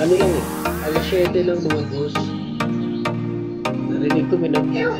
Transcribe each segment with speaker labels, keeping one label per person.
Speaker 1: Ano yan eh? Alas 7 lang mga boss. Narinig ko alam niyo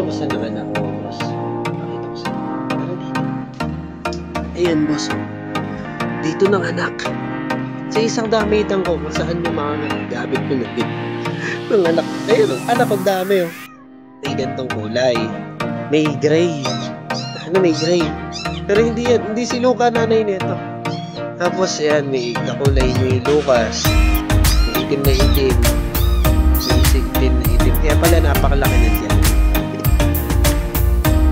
Speaker 1: kung saan nanganak mga boss. Pakita ko saan. Tara dito. Ayan boss. Dito nanganak. Sa isang damitan ko kung saan yung mga gabit ko nagpit. Mga anak. Ayun oh. Anak ang dami oh. May gantong kulay. May gray. Ano may gray? Pero hindi yan. Hindi si Luca nanay nito. Tapos yan, may kakulay ni Lucas. May itim na itim. May itim na itim. Kaya pala napakalaki na siya.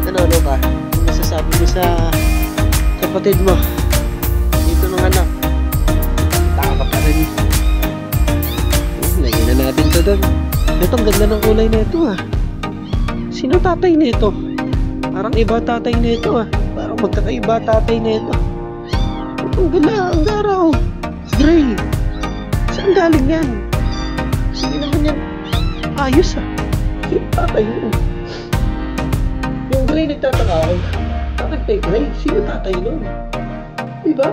Speaker 1: Ano Luca? Ano masasabi mo sa kapatid mo? Dito ng anak. Taka pa rin. Lagyan na natin ito doon. Ito, ang ganda ng kulay na ito ah. Sino tatay nito? Parang iba tatay nito ah. Parang magkakaiba tatay nito. Ang ganda, ang garaw. Gray. Saan galing yan? Hindi naman yan. Ayos ah. Sino tatay yun? Yung gray nagtataka ako. Bakit may gray? Sino tatay nun? Diba?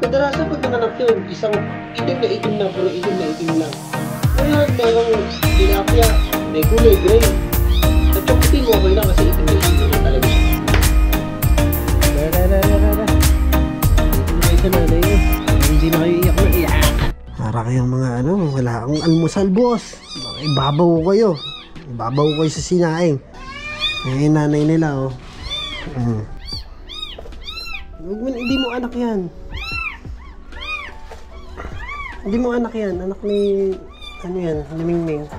Speaker 1: Kadalasan pag nanganak yun, isang itim na puro itim na itim lang. Ngayon, merong tilapia, may kulay gray. At yung itim, okay lang kasi itim na itim na talaga siya. Sa nanay nyo, hindi na kayo iyak na iyak. Para kayong mga wala akong almusal boss. Ibabaw kayo. Ibabaw kayo sa sinaing. Yung nanay nila oh. Hindi mo anak yan. Hindi mo anak yan. Anak ni yan, ni Mingming.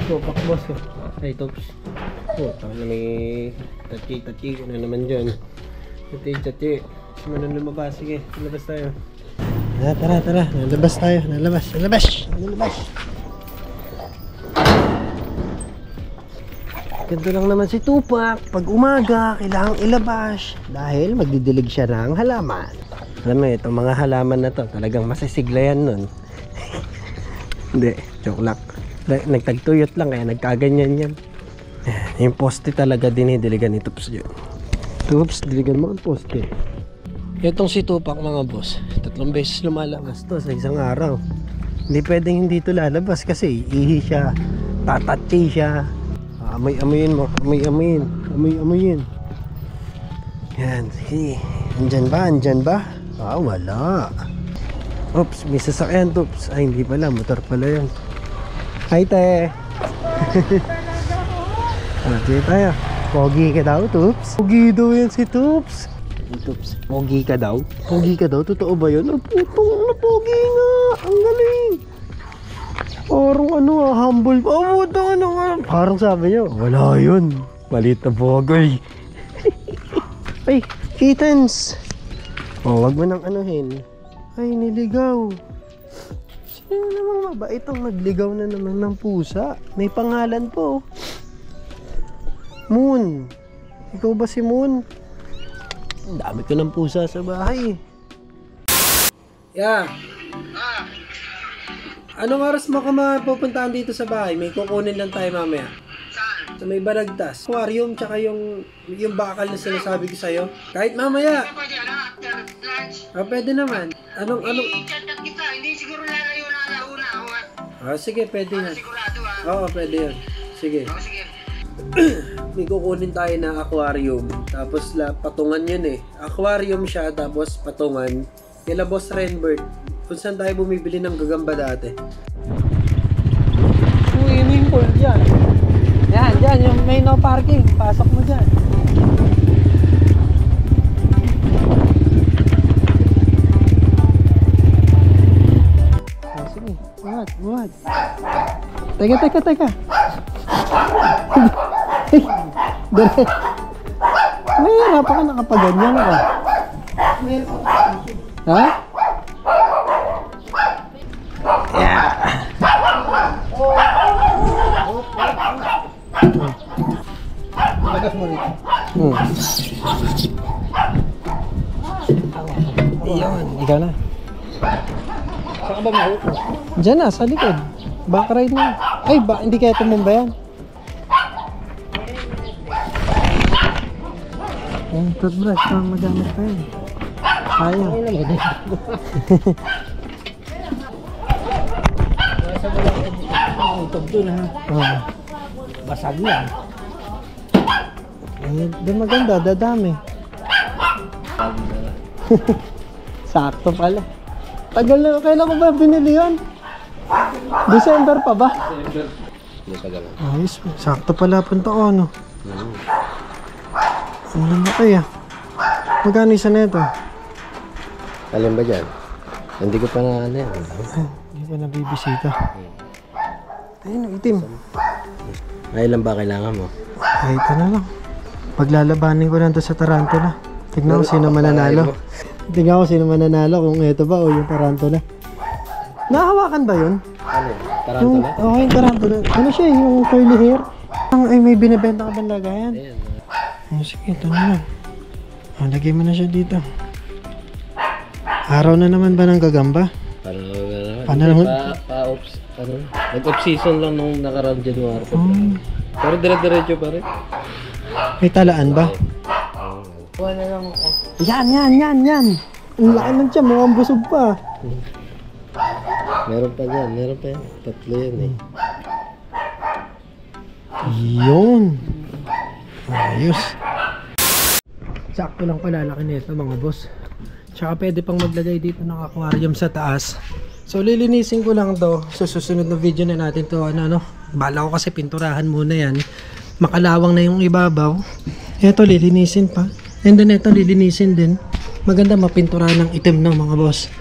Speaker 1: Topak boss oh. Ay tops. Tama na may tachi ko na naman dyan. Tachi. Sino lumabas? Sige, lalabas tayo. Tara. Lalabas tayo. Lalabas. Ganito lang naman si Tupac. Pag umaga, kailangang ilabas. Dahil magdidilig siya ng halaman. Alam mo, itong mga halaman na to, talagang masisigla yan nun. Hindi, joke lang. Nagtagtuyot lang, kaya nagkaganyan yan. Yung poste talaga dinidiligan ni Tups yun. Tups, diligan mo ang poste. Itong si Tupac mga boss, 3 beses lumalabas to sa isang araw. Hindi pwedeng hindi ito lalabas kasi ihi siya, tatatsi siya. Amoy-amoyin mo, amoy-amoyin. Yan, sige. Andyan ba? Wala. Oops, may sasakyan Tups. Ay, hindi pala, motor pala yun. Hi, te. Sige tayo. Pogi ka daw, Tups? Pogi daw yan si Tups. Tups, pogi ka daw? Pogi ka daw? Totoo ba yun? Putong na pogi nga! Ang galing! Parang humble. Parang sabi niya, wala yun. Malit na pogi. Ay, kittens! Wag mo nang anuhin. Ay, niligaw. Sino namang mabait ang nagligaw na naman ng pusa? May pangalan po. Moon. Ikaw ba si Moon? Ang dami ko ng pusa sa bahay. Yeah. Anong oras mo ka mapupuntahan dito sa bahay? May kukunin lang tayo mamaya. Saan? Sa may Balagtas. Aquarium, tsaka yung bakal na sinasabi ko sa'yo. Kahit mamaya. Pwede naman. Anong? I-chat kita. Hindi siguro lalayo na alauna. Sige, pwede yan. Sigurado Oo, pwede yan. Sige. Sige. May kukunin tayo na aquarium. Tapos patungan yun eh. Aquarium siya, tapos patungan. Kila Boss Renbert. Kung saan tayo bumibili ng gagamba dati. Swimming pool dyan. Yan, yung may no parking. Pasok mo dyan. Sige, buhat. Teka. Dere. May hirap ka nakapaganyan ka. Ha? Yeah. Bagas mo rito. Iyon, ikaw na. Saan ka ba maupo? Diyan na, sa likod. Back ride na. Ay, hindi kaya tumumba yan. Toothbrush, magamit pa yun. Ayaw.
Speaker 2: tumutob doon ha.
Speaker 1: Oh.
Speaker 2: Basag lang.
Speaker 1: Doon maganda, dadami. Sakto pala. Tagal na, kailan ko ba binili yun? December pa ba?
Speaker 2: December. Hindi tagal.
Speaker 1: Ayos, sakto pala punta ko, ano? Ano na kaya? Magkano isa na ito?
Speaker 2: Alin ba dyan? Hindi ko pa na ano yan.
Speaker 1: Hindi pa nabibisita. Ayun, itim.
Speaker 2: Ay lang ba kailangan mo?
Speaker 1: Ay, ito na lang. Paglalabanin ko lang ito sa tarantula. Tignan ko sino mananalo. Tignan ko sino mananalo kung ito ba o yung tarantula. Nahawakan ba yun?
Speaker 2: Ano? Tarantula?
Speaker 1: Oo, yung tarantula. Ano siya, yung curly hair? Ay, may binibenta ka bang lagayan?
Speaker 2: Ayan.
Speaker 1: Sige, ito na lang. Lagay mo na siya dito. Araw na naman ba ng gagamba?
Speaker 2: Paano pa-ops. Nag-off season lang nung nakaraan January. Pero dire-diretso pa rin.
Speaker 1: May talaan ba?
Speaker 2: Kuha na lang ako.
Speaker 1: Yan. Ang laki ng tiyan, mukhang busog pa.
Speaker 2: Meron pa dyan, meron pa yan. Tatlo yan eh.
Speaker 1: Yun. Ayos. Sakto lang pala laki nito mga boss. Tsaka pwede pang maglagay dito ng aquarium sa taas. So lilinisin ko lang to. So susunod na video na natin to. Bala ko kasi pinturahan muna yan. Makalawang na yung ibabaw. Ito lilinisin pa. And then ito lilinisin din. Maganda mapinturahan ng itim ng mga boss.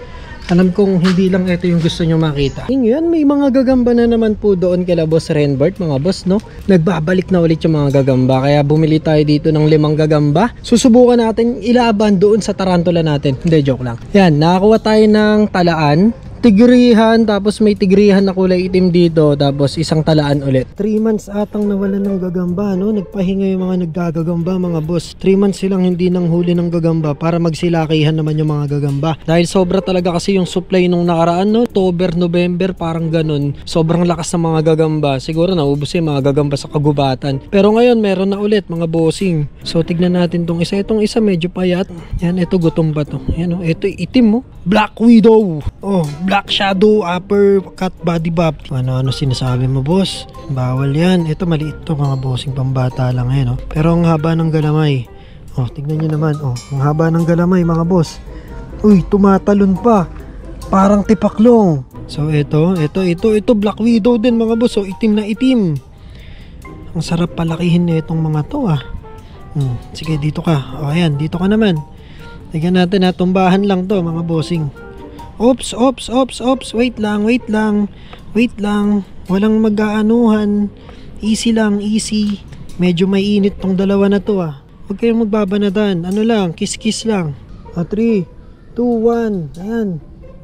Speaker 1: Alam kong hindi lang ito yung gusto nyo makita. Ngayon, may mga gagamba na naman po doon kila Boss Renbert, mga boss, no? Nagbabalik na ulit yung mga gagamba. Kaya bumili tayo dito ng 5 gagamba. Susubukan natin ilaban doon sa tarantula natin. Hindi, joke lang. Yan, nakakuha tayo ng talaan. Tigrihan, tapos may tigrihan na kulay itim dito, tapos isang talaan ulit. 3 months atang nawalan ng gagamba, no? Nagpahinga yung mga naggagagamba, mga boss. 3 months silang hindi nang huli ng gagamba para magsilakihan naman yung mga gagamba. Dahil sobra talaga kasi yung supply nung nakaraan, no? October, November, parang ganun. Sobrang lakas ng mga gagamba. Siguro naubos yung mga gagamba sa kagubatan. Pero ngayon, meron na ulit, mga bossing. So, tignan natin tong isa. Itong isa medyo payat. Yan, ito gutom pa to. Yan, oh. Ito itim, mo. Black Widow. Oh, Black Shadow, upper cut body bob. Ano sinasabi mo, boss? Bawal yan. Ito maliit to, mga bossing, pambata lang yan, no? Pero ang haba ng galamay. Oh, tignan nyo naman. Oh, ang haba ng galamay, mga boss. Uy, tumatalon pa. Parang tipaklong. So, ito Black Widow din, mga boss. So, itim na itim. Ang sarap palakihin na itong mga to, ah. Sige, dito ka. Oh, ayan, dito ka naman. Tignan natin, ha. Tumbahan lang to, mga bossing. Ops. Wait lang. Walang mag-aanuhan. Easy lang, easy. Medyo may init tong dalawa na to, ah. Huwag kayong magbabanadan. Ano lang, kiss-kiss lang. 3, 2, 1. Ayan.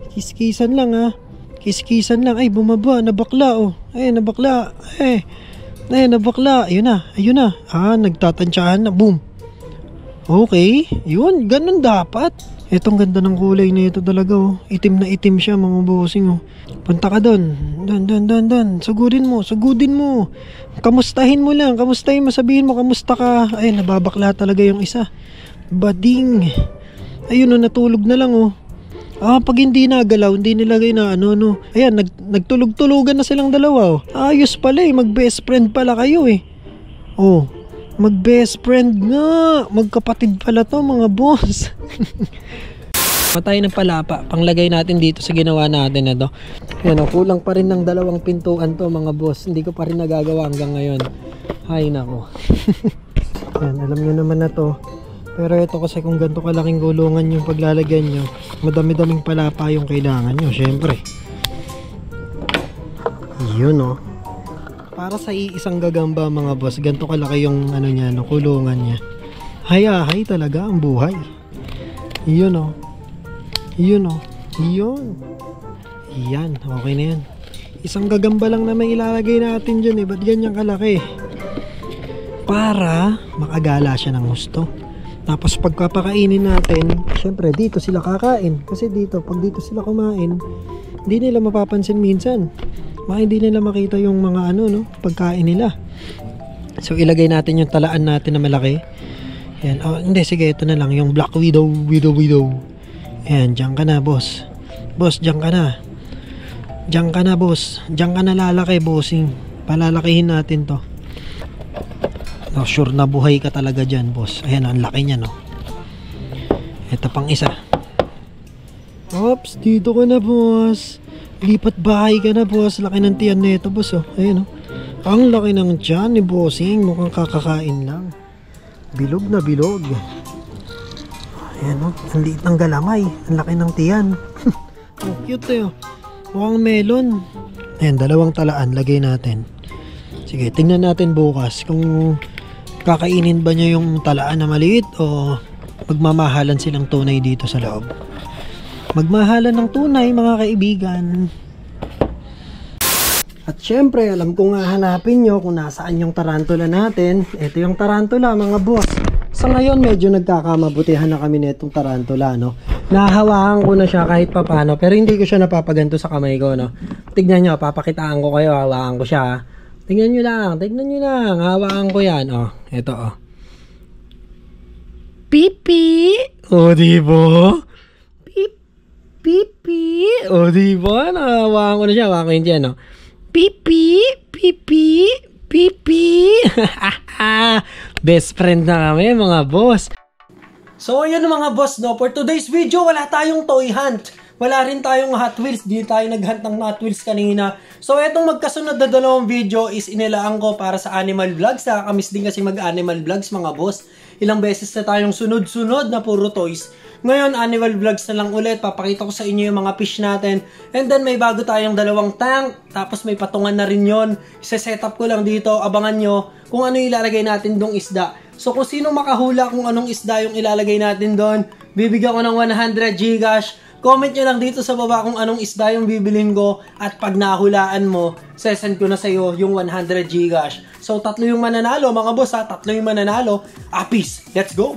Speaker 1: Kiss-kissan lang, ha. Kiss-kissan lang. Ay, bumaba. Nabakla, oh. Ay, nabakla. Ay, nabakla. Ayun na. Nagtatansyahan na. Boom. Okay, yun, ganun dapat. Itong ganda ng kulay na ito talaga, oh. Itim na itim siya, mga bossing, oh. Punta ka doon. Doon. Sugudin mo. Kamustahin mo lang, sabihin mo kamusta ka. Ay, nababakla talaga yung isa. Bading. Ayun, oh, natulog na lang, oh. Pag hindi nagalaw, hindi nilagay na no. Ayan, nagtulog-tulugan na silang dalawa, oh. Ayos pala, eh. Mag-best friend pala kayo, eh. Oh. Mag-best friend nga. Magkapatid pala to, mga boss. Matay ng palapa. Panglagay natin dito sa ginawa natin na to. Yan, kulang pa rin ng 2 pintuan to, mga boss. Hindi ko pa rin nagagawa hanggang ngayon. Hay nako. Yan, alam nyo naman na to. Pero ito kasi kung ganito kalaking gulungan yung paglalagyan nyo, madami-daming palapa yung kailangan nyo, syempre. Yun, oh. Para sa iisang gagamba, mga boss, ganito kalaki yung niya, kulungan niya. Hay talaga ang buhay. Yun, oh. Yun. Yan, okay na yan. Isang gagamba lang naman ilalagay natin dyan, eh. Ba't ganyan kalaki? Para makagala siya ng gusto. Tapos pagpapakainin natin, syempre dito sila kakain. Kasi dito, pag dito sila kumain, hindi nila mapapansin minsan. Hindi nila makita yung mga pagkain nila. So ilagay natin yung talaan natin na malaki. Yan. Hindi, sige, ito na lang yung Black Widow. Ayan, dyan ka na, boss. Boss, dyan ka na. Diyan ka na, boss. Diyan ka na lalaki, bossing. Palalakihin natin to. No, sure na buhay ka talaga dyan, boss. Ayan, ang laki niya, no. Ito pang isa. Ops, dito ka na, boss. Lipat bahay ka na, boss. Laki ng tiyan nito, boss, oh. Ayan, oh. Ang laki ng tiyan ni bossing. Mukhang kakakain lang. Bilog na bilog. Ayan, oh. Ang liit ng galamay. Ang laki ng tiyan. Ang cute, eh, oh. Mukhang melon. Ayan, 2 talaan. Lagay natin. Sige, tingnan natin bukas kung kakainin ba niya yung talaan na maliit o magmamahalan silang tunay dito sa loob. Magmahalan ng tunay, mga kaibigan. At syempre, alam ko nga hanapin nyo kung nasaan yung tarantula natin. Ito yung tarantula, mga boss. Sa ngayon, medyo nagkakamabutihan na kami nitong tarantula, no? Nahawakan ko na siya kahit papano, pero hindi ko siya napapaganto sa kamay ko, no? Tignan nyo, papakitaan ko kayo, hawakan ko siya. Tignan nyo lang, hawakan ko yan, oh. Ito, oh. Pipi! O, diba? Pipi! O, diba? Nahawakan ko na siya, hawakan ko yun dyan, oh. Pipi! Pipi! Pipi! Best friend na kami, mga boss. So ayun mga boss, no, for today's video wala tayong toy hunt. Wala rin tayong Hot Wheels, di tayo nag-hunt ng Hot Wheels kanina. So etong magkasunod na 2 video is inilaan ko para sa animal vlogs. Nakakamiss din kasi mag-animal vlogs, mga boss. Ilang beses na tayong sunod-sunod na puro toys. Ngayon animal vlogs na lang ulit. Papakita ko sa inyo yung mga fish natin. And then may bago tayong 2 tank. Tapos may patungan na rin yon. Isa-set up ko lang dito. Abangan nyo kung ano ilalagay natin dong isda. So kung sino makahula kung anong isda yung ilalagay natin doon, bibigyan ko ng 100 Gcash. Comment nyo lang dito sa baba kung anong isda yung bibilin ko. At pag nahulaan mo, sesend ko na sa'yo yung 100 Gcash. So 3 yung mananalo, mga boss, ha? 3 yung mananalo. Peace! Let's go!